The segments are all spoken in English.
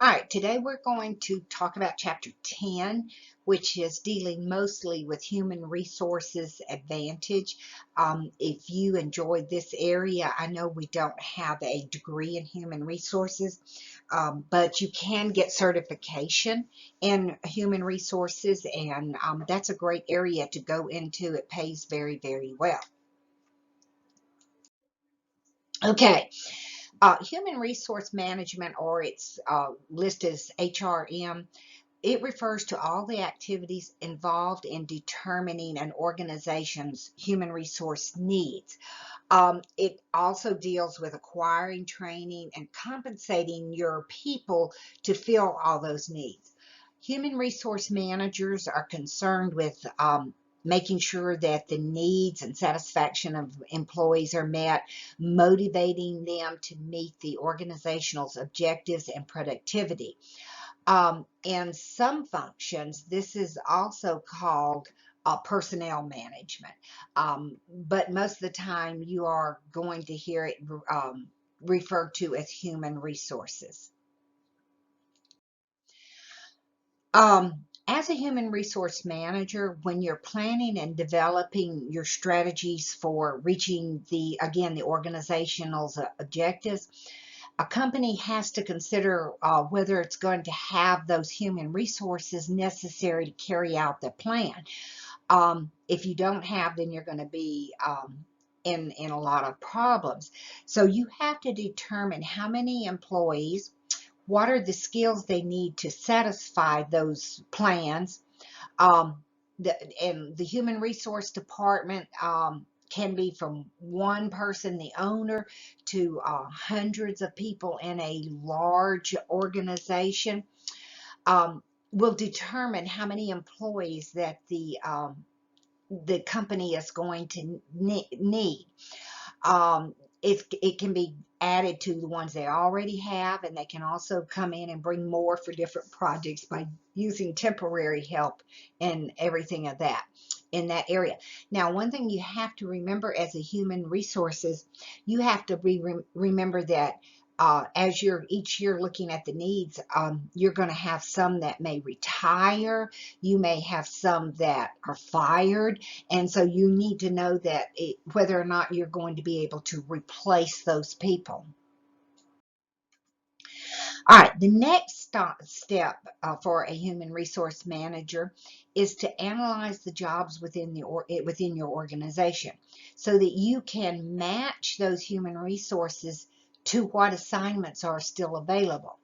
All right, today we're going to talk about Chapter 10, which is dealing mostly with human resources advantage. If you enjoyed this area, I know we don't have a degree in human resources, but you can get certification in human resources, and that's a great area to go into. It pays very, very well. Okay. Human resource management, or its listed as HRM, it refers to all the activities involved in determining an organization's human resource needs. It also deals with acquiring, training, and compensating your people to fill all those needs. Human resource managers are concerned with making sure that the needs and satisfaction of employees are met, motivating them to meet the organizational's objectives and productivity. In some functions, this is also called personnel management, but most of the time you are going to hear it referred to as human resources. As a human resource manager, when you're planning and developing your strategies for reaching the organizational's objectives, a company has to consider whether it's going to have those human resources necessary to carry out the plan. If you don't have, then you're going to be in a lot of problems. So you have to determine how many employees, what are the skills they need to satisfy those plans. Um, and the human resource department can be from one person, the owner, to hundreds of people in a large organization. Will determine how many employees that the company is going to need. It can be added to the ones they already have, and they can also come in and bring more for different projects by using temporary help and everything of that in that area. Now, one thing you have to remember as a human resources, you have to remember that as you're each year looking at the needs, you're going to have some that may retire. You may have some that are fired. And so you need to know that whether or not you're going to be able to replace those people. All right, the next step for a human resource manager is to analyze the jobs within within your organization so that you can match those human resources to what assignments are still available.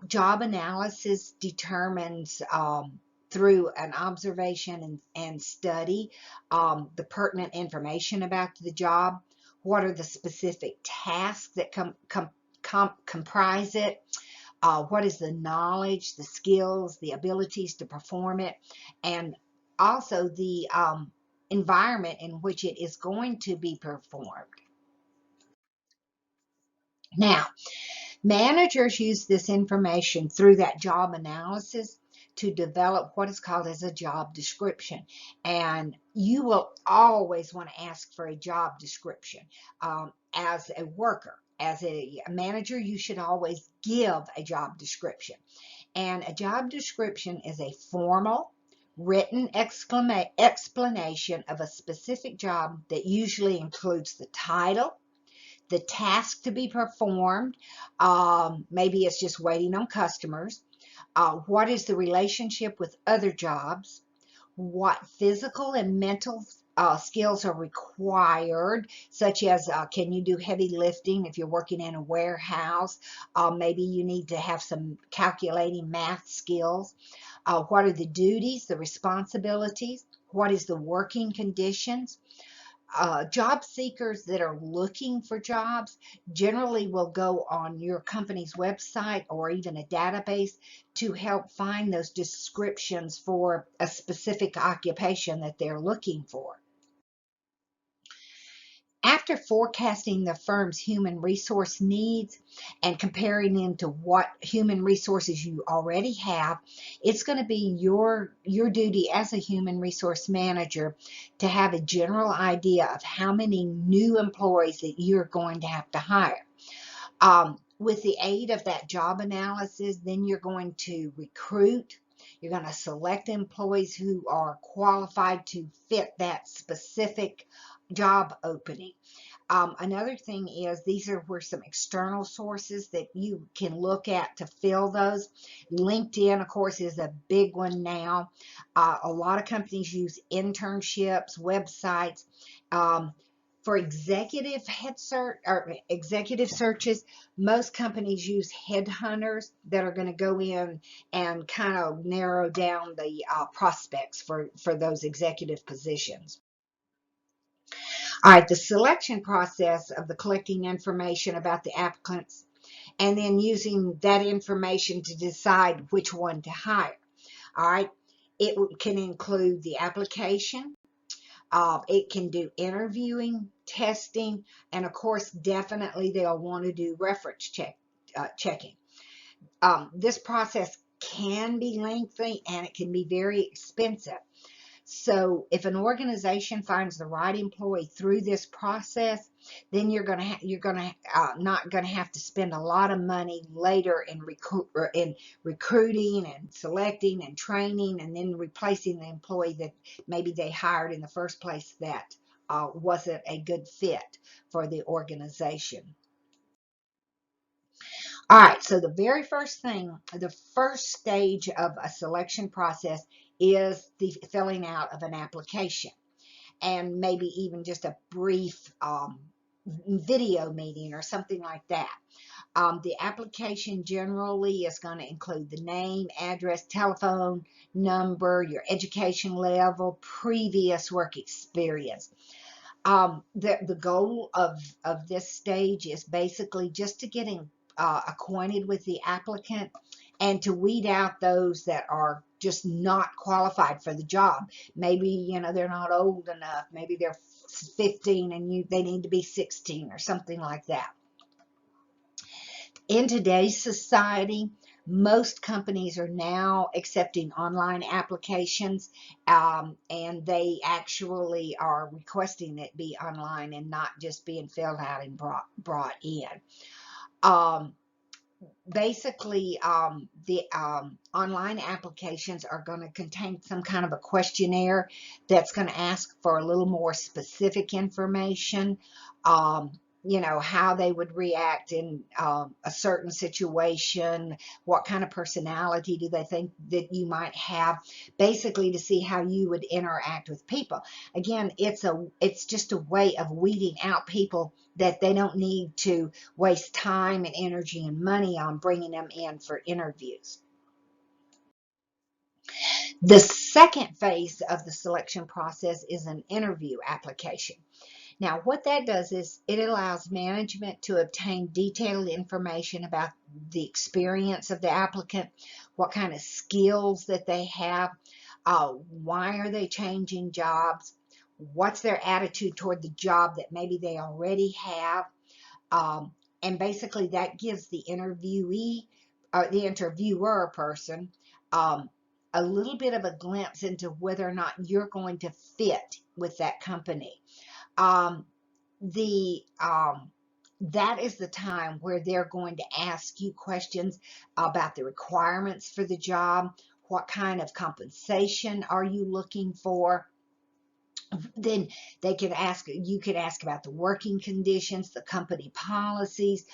Job analysis determines through an observation and study the pertinent information about the job. What are the specific tasks that comprise it? What is the knowledge, the skills, the abilities to perform it, and also the environment in which it is going to be performed. Now, managers use this information through that job analysis to develop what is called as a job description. And you will always want to ask for a job description as a worker. As a manager, you should always give a job description. And a job description is a formal, written explanation of a specific job that usually includes the title, the task to be performed. Maybe it's just waiting on customers. What is the relationship with other jobs? What physical and mental skills are required, such as can you do heavy lifting if you're working in a warehouse? Maybe you need to have some calculating math skills. What are the duties, the responsibilities? What is the working conditions? Job seekers that are looking for jobs generally will go on your company's website or even a database to help find those descriptions for a specific occupation that they're looking for. After forecasting the firm's human resource needs and comparing them to what human resources you already have, it's going to be your duty as a human resource manager to have a general idea of how many new employees that you're going to have to hire. with the aid of that job analysis, then you're going to recruit. You're going to select employees who are qualified to fit that specific job opening. Another thing is these are where some external sources that you can look at to fill those. LinkedIn, of course, is a big one now. A lot of companies use internships, websites. For executive head search or executive searches, most companies use headhunters that are going to go in and kind of narrow down the prospects for those executive positions. All right, the selection process of the collecting information about the applicants and then using that information to decide which one to hire. All right, it can include the application. It can do interviewing, testing, and of course, definitely they'll want to do reference checking. This process can be lengthy and it can be very expensive. So if an organization finds the right employee through this process, then you're not gonna have to spend a lot of money later in recruiting and selecting and training and then replacing the employee that maybe they hired in the first place that wasn't a good fit for the organization. All right, so the very first thing, the first stage of a selection process is the filling out of an application and maybe even just a brief video meeting or something like that. The application generally is going to include the name, address, telephone number, your education level, previous work experience. The goal of this stage is basically just to getting acquainted with the applicant and to weed out those that are just not qualified for the job. Maybe, you know, they're not old enough. Maybe they're 15 and they need to be 16 or something like that. In today's society, most companies are now accepting online applications, and they actually are requesting it be online and not just being filled out and brought in. Basically, the online applications are going to contain some kind of a questionnaire that's going to ask for a little more specific information. You know, how they would react in a certain situation, what kind of personality do they think that you might have, basically to see how you would interact with people. Again, it's just a way of weeding out people that they don't need to waste time and energy and money on bringing them in for interviews. The second phase of the selection process is an interview application. Now, what that does is it allows management to obtain detailed information about the experience of the applicant, what kind of skills that they have, why are they changing jobs, what's their attitude toward the job that maybe they already have. And basically that gives the interviewee or the interviewer person a little bit of a glimpse into whether or not you're going to fit with that company. Um, that is the time where they're going to ask you questions about the requirements for the job. What kind of compensation are you looking for? Then you could ask about the working conditions, the company policies.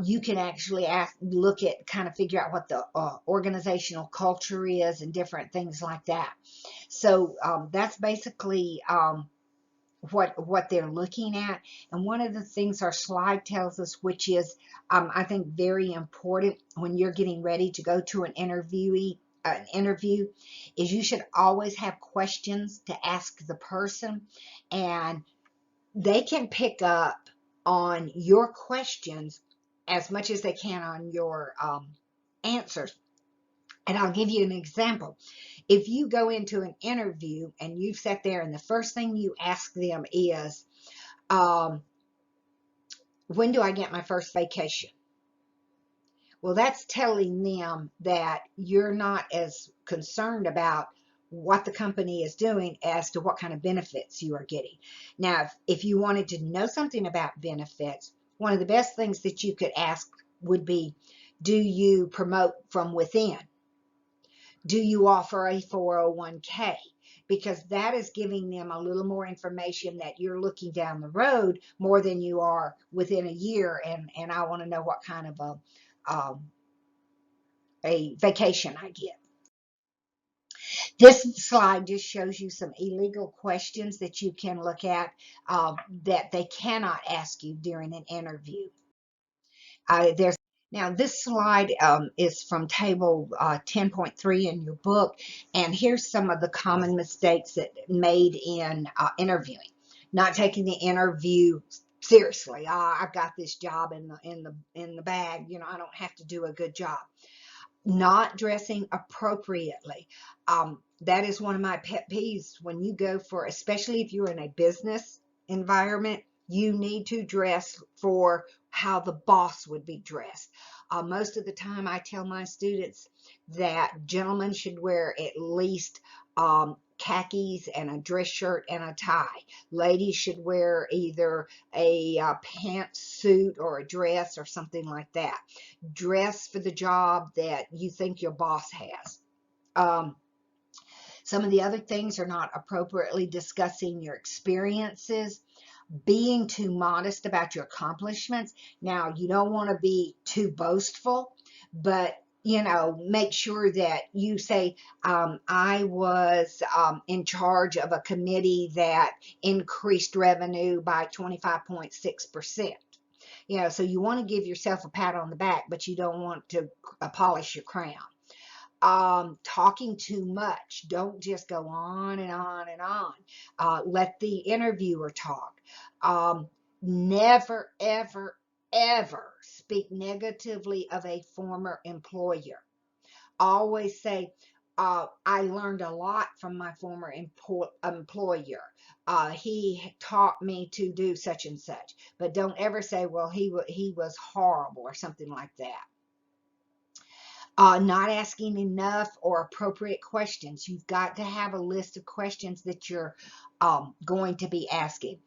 You can actually look at, kind of figure out what the organizational culture is and different things like that. So that's basically what they're looking at. And one of the things our slide tells us, which is I think very important when you're getting ready to go to an interview, is you should always have questions to ask the person, and they can pick up on your questions as much as they can on your answers. And I'll give you an example. If you go into an interview and you've sat there and the first thing you ask them is, when do I get my first vacation? Well, that's telling them that you're not as concerned about what the company is doing as to what kind of benefits you are getting. Now, if you wanted to know something about benefits, one of the best things that you could ask would be, do you promote from within? Do you offer a 401k? Because that is giving them a little more information that you're looking down the road more than you are within a year. And I want to know what kind of a vacation I get. This slide just shows you some illegal questions that you can look at that they cannot ask you during an interview. There's Now this slide is from table 10.3 in your book, and here's some of the common mistakes that made in interviewing. Not taking the interview seriously. I've got this job in the bag. I don't have to do a good job. Not dressing appropriately. That is one of my pet peeves when you go for, especially if you're in a business environment, you need to dress for how the boss would be dressed. Most of the time I tell my students that gentlemen should wear at least khakis and a dress shirt and a tie. Ladies should wear either a pantsuit or a dress or something like that. Dress for the job that you think your boss has. Some of the other things are not appropriately discussing your experiences, being too modest about your accomplishments. Now, you don't want to be too boastful, but make sure that you say, I was in charge of a committee that increased revenue by 25.6%. So you want to give yourself a pat on the back, but you don't want to polish your crown. Talking too much. Don't just go on and on and on. Let the interviewer talk. Never, ever, ever speak negatively of a former employer. Always say, I learned a lot from my former employer. He taught me to do such and such. But don't ever say, well, he was horrible or something like that. Not asking enough or appropriate questions. You've got to have a list of questions that you're going to be asking.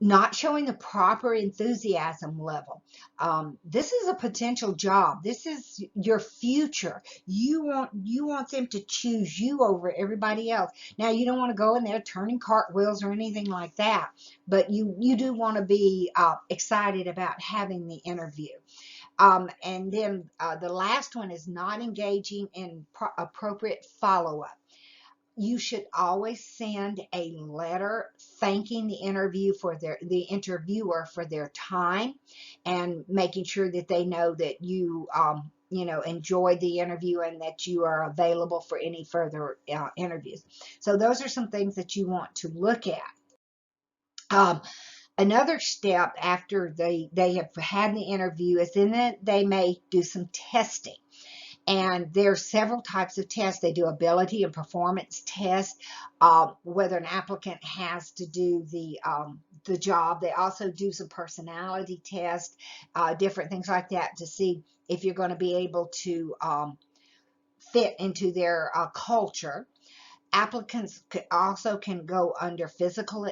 Not showing the proper enthusiasm level. This is a potential job. This is your future. You want them to choose you over everybody else. Now, you don't want to go in there turning cartwheels or anything like that, but you do want to be excited about having the interview. And then the last one is not engaging in appropriate follow-up. You should always send a letter thanking the interviewer for their time and making sure that they know that you enjoyed the interview and that you are available for any further interviews. So those are some things that you want to look at. Another step after they have had the interview is then that they may do some testing. And there are several types of tests. They do ability and performance tests, whether an applicant has to do the job. They also do some personality tests, different things like that to see if you're going to be able to fit into their culture. Applicants also can go under physical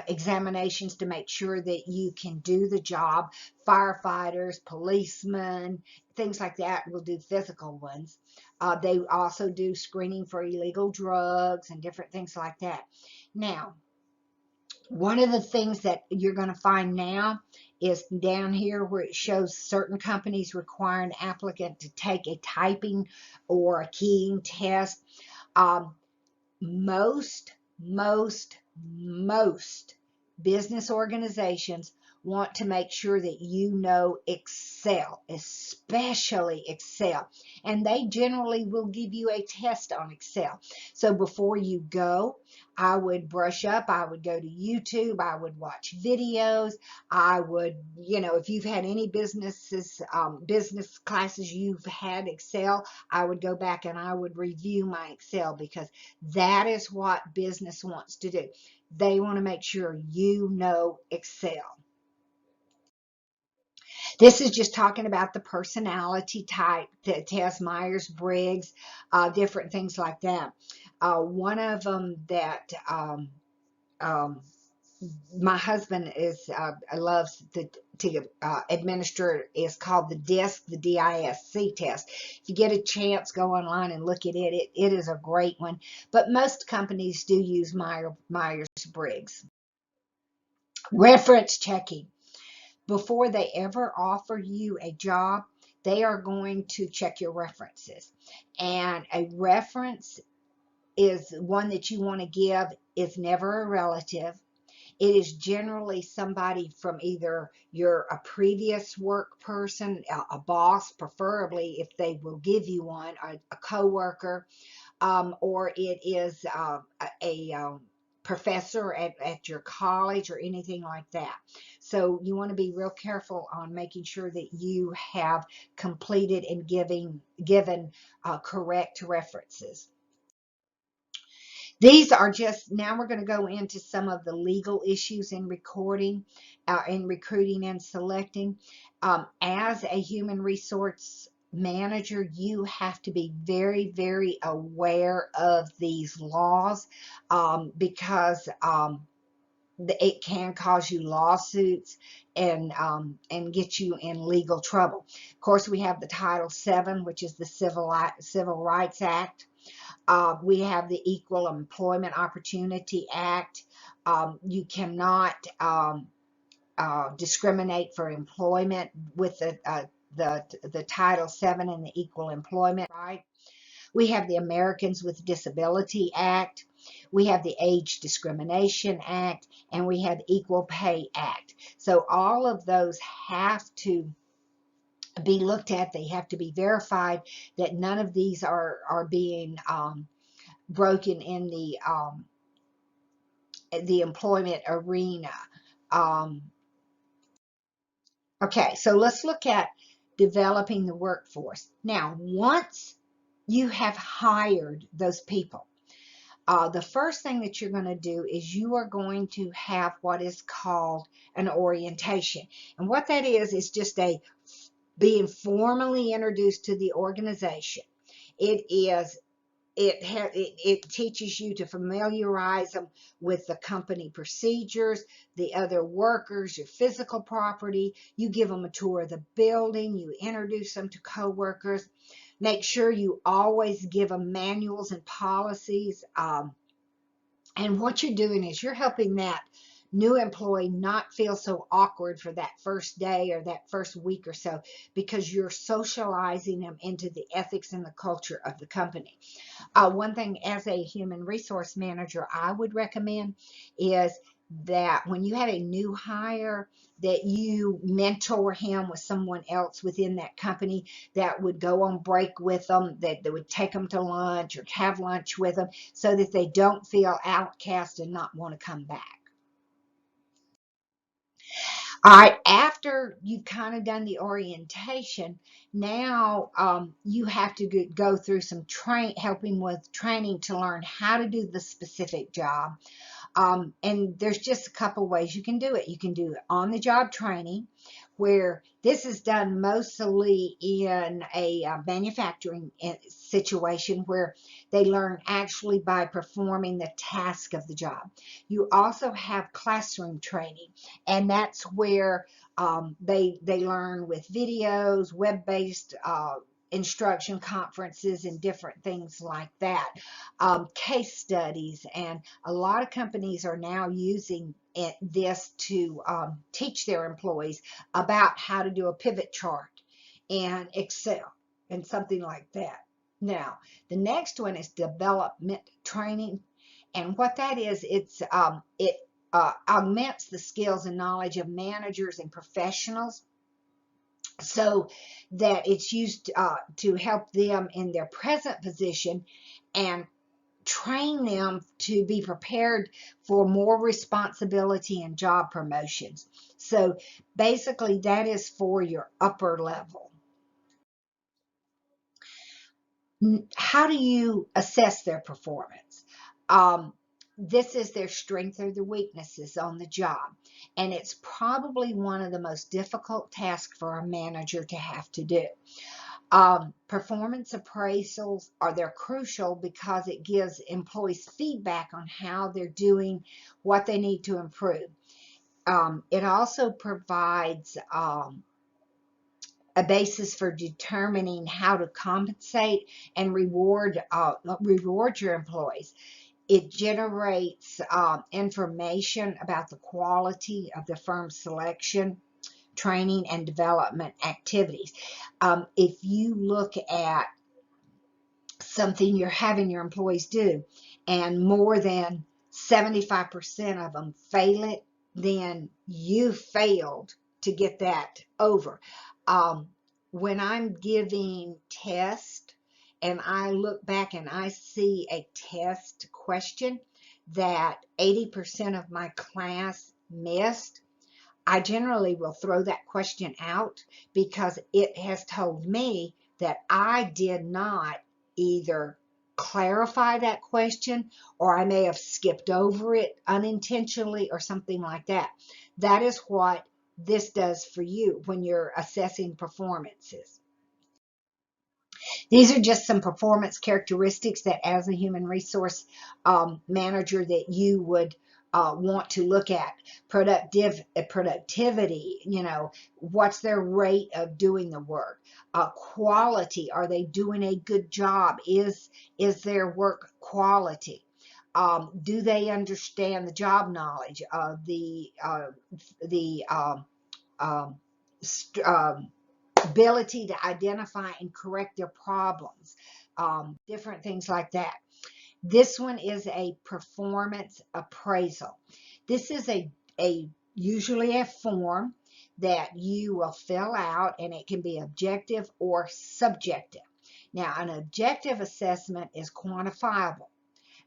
examinations to make sure that you can do the job. Firefighters, policemen, things like that will do physical ones. They also do screening for illegal drugs and different things like that. Now, one of the things that you're going to find now is down here where it shows certain companies require an applicant to take a typing or a keying test. Most business organizations want to make sure that you know Excel, especially Excel. And they generally will give you a test on Excel. So before you go, I would brush up. I would go to YouTube. I would watch videos. I would, if you've had any business classes you've had Excel, I would go back and I would review my Excel, because that is what business wants to do. They want to make sure you know Excel. This is just talking about the personality type, the test, Myers-Briggs, different things like that. One of them that my husband loves administer is called the DISC, the DISC test. If you get a chance, go online and look at it. It is a great one, but most companies do use Myers-Briggs. Reference checking. Before they ever offer you a job, they are going to check your references. And a reference is one that you want to give is never a relative. It is generally somebody from either a previous work person, a boss, preferably if they will give you one, a coworker, or it is a professor at your college or anything like that. So you want to be real careful on making sure that you have completed and given correct references. These are just, now we're going to go into some of the legal issues in recruiting and selecting. As a human resource manager, you have to be very, very aware of these laws, because it can cause you lawsuits and get you in legal trouble. Of course, we have the Title VII, which is the Civil Rights Act. We have the Equal Employment Opportunity Act. You cannot discriminate for employment with the Title VII and the Equal Employment Right. We have the Americans with Disability Act. We have the Age Discrimination Act, and we have the Equal Pay Act. So all of those have to be looked at. They have to be verified that none of these are being broken in the employment arena. Okay, so let's look at developing the workforce. Now, once you have hired those people, the first thing that you're going to do is you are going to have what is called an orientation. And what that is just being formally introduced to the organization. It teaches you to familiarize them with the company procedures, the other workers, your physical property. You give them a tour of the building. You introduce them to coworkers. Make sure you always give them manuals and policies. And what you're doing is you're helping that new employee not feel so awkward for that first day or that first week or so, because you're socializing them into the ethics and the culture of the company. One thing as a human resource manager I would recommend is that when you have a new hire, that you mentor him with someone else within that company that would go on break with them, that would take them to lunch or have lunch with them, so that they don't feel outcast and not want to come back. All right, after you've kind of done the orientation, now you have to go through some helping with training to learn how to do the specific job. And there's just a couple ways you can do it. You can do it on the job training, where this is done mostly in a manufacturing situation, where they learn actually by performing the task of the job. You also have classroom training, and that's where they learn with videos, web-based instruction conferences and different things like that, case studies, and a lot of companies are now using this to teach their employees about how to do a pivot chart in Excel and something like that. Now, the next one is development training, and what that is, it augments the skills and knowledge of managers and professionals, so that it's used to help them in their present position and train them to be prepared for more responsibility and job promotions. So basically that is for your upper level. How do you assess their performance? This is their strengths or their weaknesses on the job. And it's probably one of the most difficult tasks for a manager to have to do. Performance appraisals they're crucial because it gives employees feedback on how they're doing, what they need to improve. It also provides a basis for determining how to compensate and reward your employees. It generates information about the quality of the firm's selection, training, and development activities. If you look at something you're having your employees do and more than 75% of them fail it, then you failed to get that over. Um, when I'm giving tests and I look back and I see a test question that 80% of my class missed, I generally will throw that question out because it has told me that I did not either clarify that question or I may have skipped over it unintentionally or something like that. That is what this does for you when you're assessing performances. These are just some performance characteristics that as a human resource manager that you would want to look at. Productivity, what's their rate of doing the work? Quality, are they doing a good job? Is their work quality? Do they understand the job knowledge, the um, ability to identify and correct their problems, different things like that. This one is a performance appraisal. This is a usually a form that you will fill out, and it can be objective or subjective. Now, an objective assessment is quantifiable.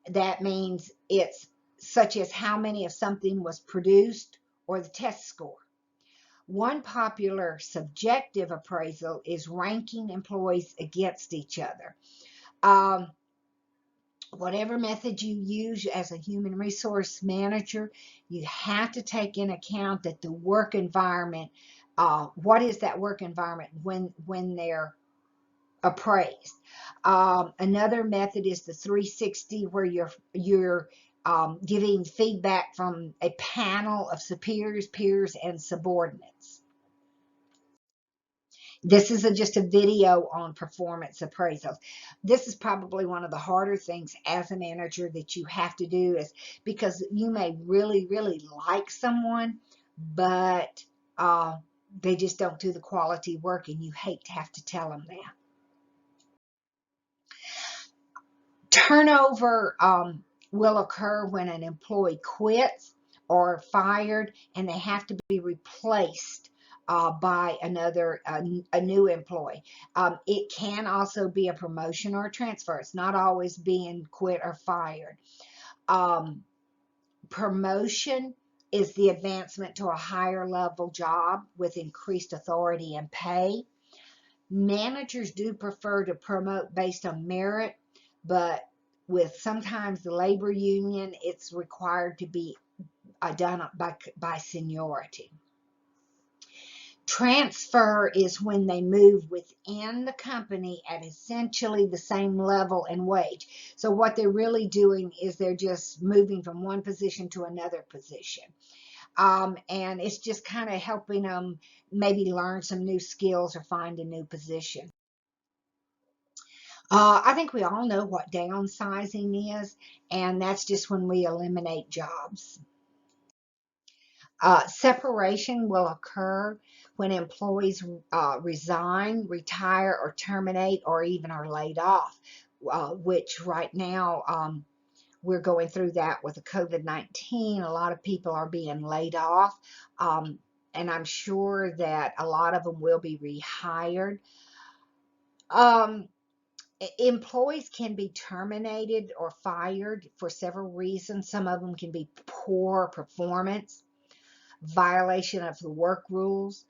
That means it's such as how many of something was produced or the test score. One popular subjective appraisal is ranking employees against each other. Um, Whatever method you use as a human resource manager, you have to take in account that the work environment, what is that work environment when they're appraised. Another method is the 360, where you're giving feedback from a panel of superiors, peers, and subordinates. This is just a video on performance appraisals. This is probably one of the harder things as a manager that you have to do, is because you may really, really like someone, but they just don't do the quality work, and you hate to have to tell them that. Turnover will occur when an employee quits or fired, and they have to be replaced by a new employee. It can also be a promotion or a transfer. It's not always being quit or fired. Promotion is the advancement to a higher level job with increased authority and pay. Managers do prefer to promote based on merit, but with sometimes the labor union, it's required to be done by seniority. Transfer is when they move within the company at essentially the same level and wage. So what they're really doing is they're just moving from one position to another position. And it's just kind of helping them maybe learn some new skills or find a new position. I think we all know what downsizing is, and that's just when we eliminate jobs. Separation will occur when employees resign, retire, or terminate, or even are laid off, which right now we're going through that with the COVID-19. A lot of people are being laid off, and I'm sure that a lot of them will be rehired. Employees can be terminated or fired for several reasons. Some of them can be poor performance, violation of the work rules.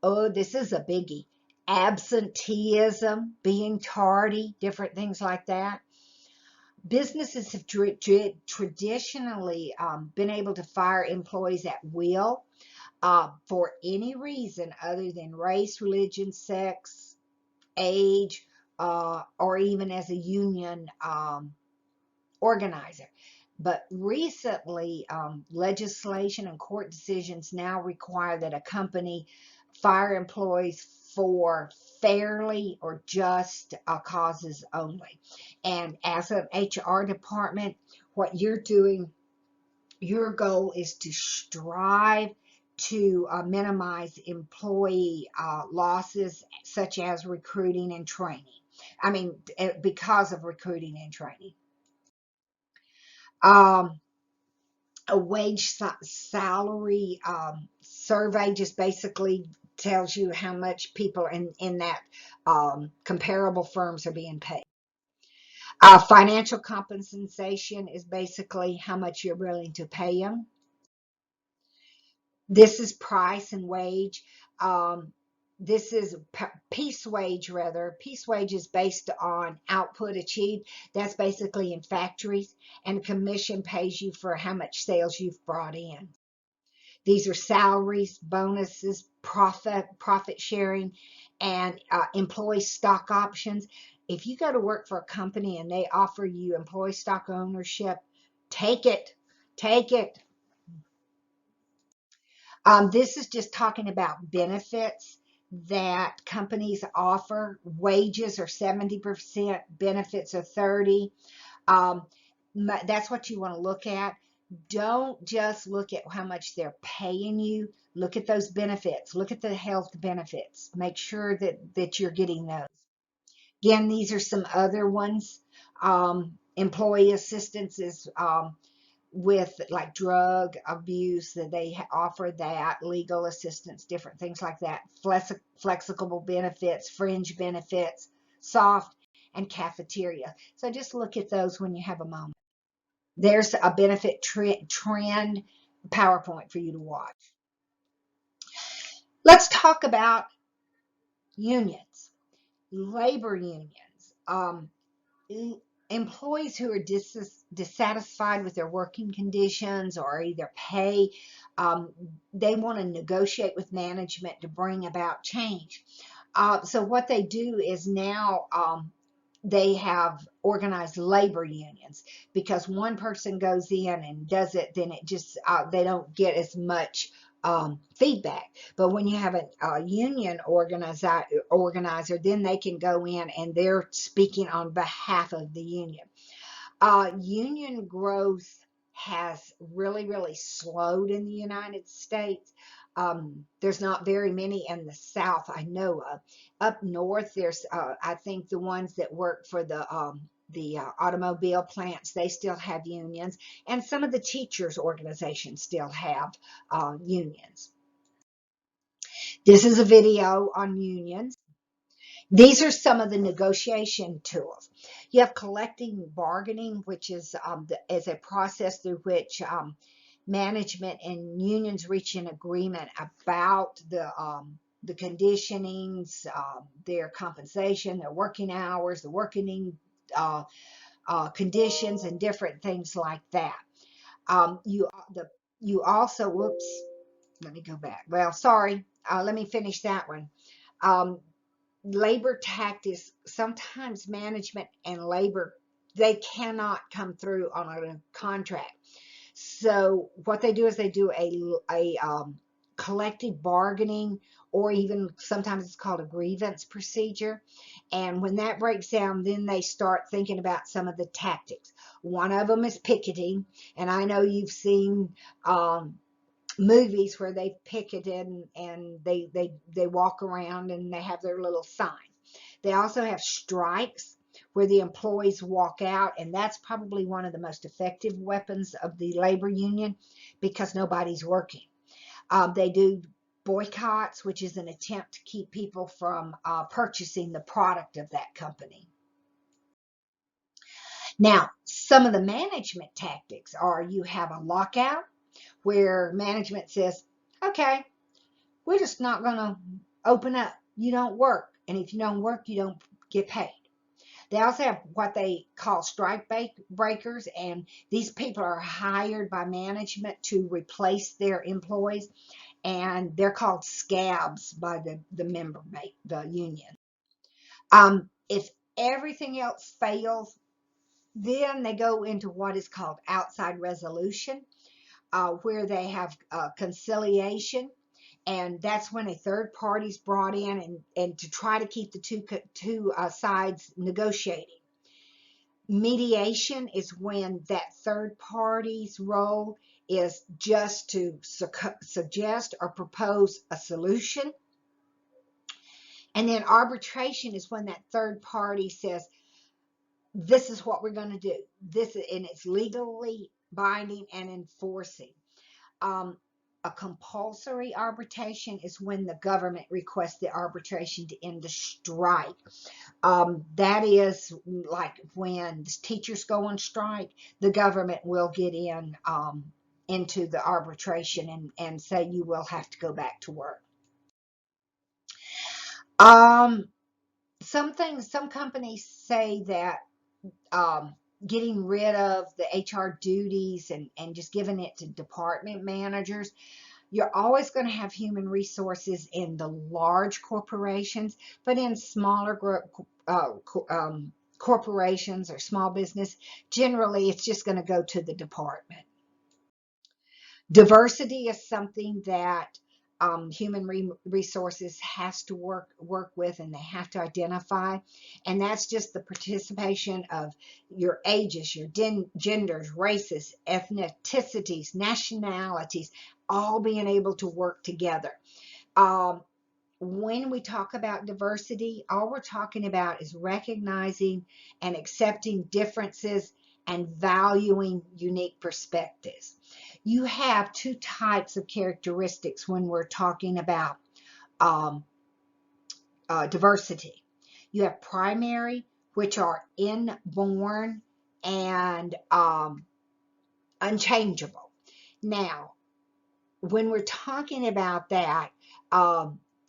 Oh, this is a biggie. Absenteeism, being tardy, different things like that. Businesses have traditionally been able to fire employees at will for any reason other than race, religion, sex, age, or even as a union organizer. But recently, legislation and court decisions now require that a company fire employees for fairly or just causes only. And as an HR department, what you're doing, your goal is to strive to minimize employee losses, such as recruiting and training. I mean, because of recruiting and training. Um, a salary survey just basically tells you how much people in that comparable firms are being paid. Financial compensation is basically how much you're willing to pay them. This is price and wage. Um, this is piece wage, rather. Piece wage is based on output achieved. That's basically in factories, and commission pays you for how much sales you've brought in. These are salaries, bonuses, profit sharing, and employee stock options. If you go to work for a company and they offer you employee stock ownership, take it. Take it. This is just talking about benefits that companies offer. Wages are 70%, benefits are 30. Um, that's what you want to look at. Don't just look at how much they're paying you. Look at those benefits. Look at the health benefits. Make sure that you're getting those. Again, these are some other ones. Employee assistance is with like drug abuse, that they offer that, legal assistance, different things like that, flexible benefits, fringe benefits, soft, and cafeteria. So just look at those when you have a moment. There's a benefit trend PowerPoint for you to watch. Let's talk about unions, labor unions. Employees who are dissatisfied with their working conditions or either pay, they want to negotiate with management to bring about change. So what they do is now they have organized labor unions, because one person goes in and does it, then it just they don't get as much feedback. But when you have a union organizer, then they can go in and they're speaking on behalf of the union. Union growth has really slowed in the United States. There's not very many in the South I know of. Up north, there's I think the ones that work for the automobile plants, they still have unions, and some of the teachers organizations still have unions. This is a video on unions. These are some of the negotiation tools. You have collective bargaining, which is a process through which management and unions reach an agreement about the conditionings, their compensation, their working hours, the working conditions, and different things like that. You also, whoops, let me go back. Well, sorry, let me finish that one. Um, Labor tactics, sometimes management and labor, they cannot come through on a contract. So what they do is they do a collective bargaining, or even sometimes it's called a grievance procedure. And when that breaks down, then they start thinking about some of the tactics. One of them is picketing, and I know you've seen movies where they picketed and they walk around and they have their little sign. They also have strikes, where the employees walk out, and that's probably one of the most effective weapons of the labor union, because nobody's working. They do boycotts, which is an attempt to keep people from purchasing the product of that company. Now, some of the management tactics are, you have a lockout, where management says, okay, we're just not going to open up. You don't work. And if you don't work, you don't get paid. They also have what they call strike breakers, and these people are hired by management to replace their employees, and they're called scabs by the union. If everything else fails, Then they go into what is called outside resolution, where they have conciliation, and that's when a third party's brought in and to try to keep the two sides negotiating. Mediation is when that third party's role is just to suggest or propose a solution. And then arbitration is when that third party says, this is what we're going to do. And it's legally binding and enforcing. A compulsory arbitration is when the government requests the arbitration to end the strike. That is like when teachers go on strike, the government will get into the arbitration and say you will have to go back to work. Some companies say that getting rid of the HR duties and just giving it to department managers. You're always going to have human resources in the large corporations, but in smaller corporations or small business, generally it's just going to go to the department. Diversity is something that human resources has to work with, and they have to identify, and that's just the participation of your ages, your genders, races, ethnicities, nationalities, all being able to work together. When we talk about diversity, all we're talking about is recognizing and accepting differences and valuing unique perspectives. You have two types of characteristics when we're talking about diversity. You have primary, which are inborn and unchangeable. Now, when we're talking about that,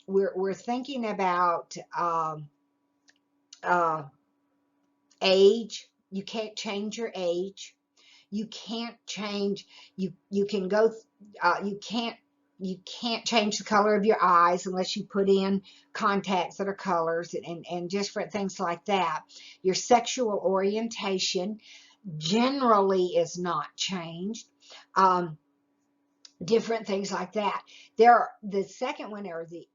we're thinking about age. You can't change your age. You can't change. You can go. You can't change the color of your eyes unless you put in contacts that are colors and different things like that. Your sexual orientation generally is not changed. Different things like that. The second one are the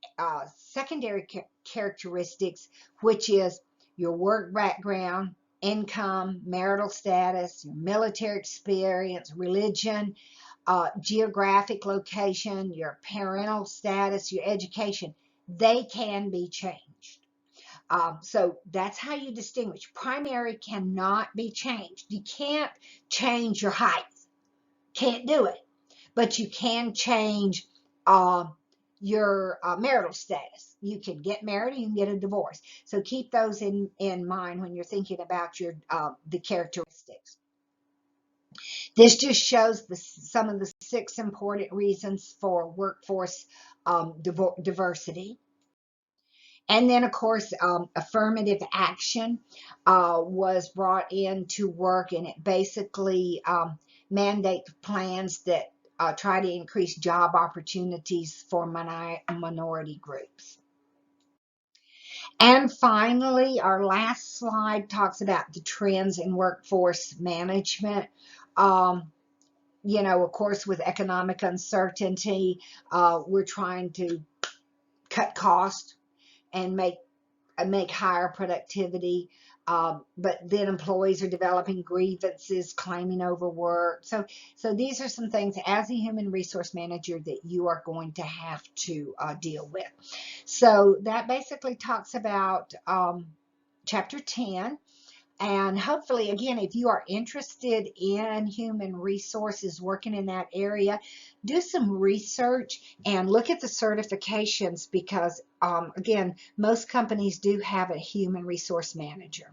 secondary characteristics, which is your work background, income, marital status, your military experience, religion, geographic location, your parental status, your education. They can be changed. So that's how you distinguish. Primary cannot be changed. You can't change your height. Can't do it. But you can change your marital status. You can get married, you can get a divorce. So keep those in mind when you're thinking about your the characteristics. This just shows some of the 6 important reasons for workforce diversity. And then, of course, affirmative action was brought into work, and it basically mandates plans that try to increase job opportunities for minority groups. And finally, our last slide talks about the trends in workforce management. You know, of course, with economic uncertainty, we're trying to cut costs and make higher productivity. But then employees are developing grievances, claiming overwork. So these are some things as a human resource manager that you are going to have to deal with. So that basically talks about chapter 10. And hopefully, again, if you are interested in human resources, working in that area, do some research and look at the certifications because, again, most companies do have a human resource manager.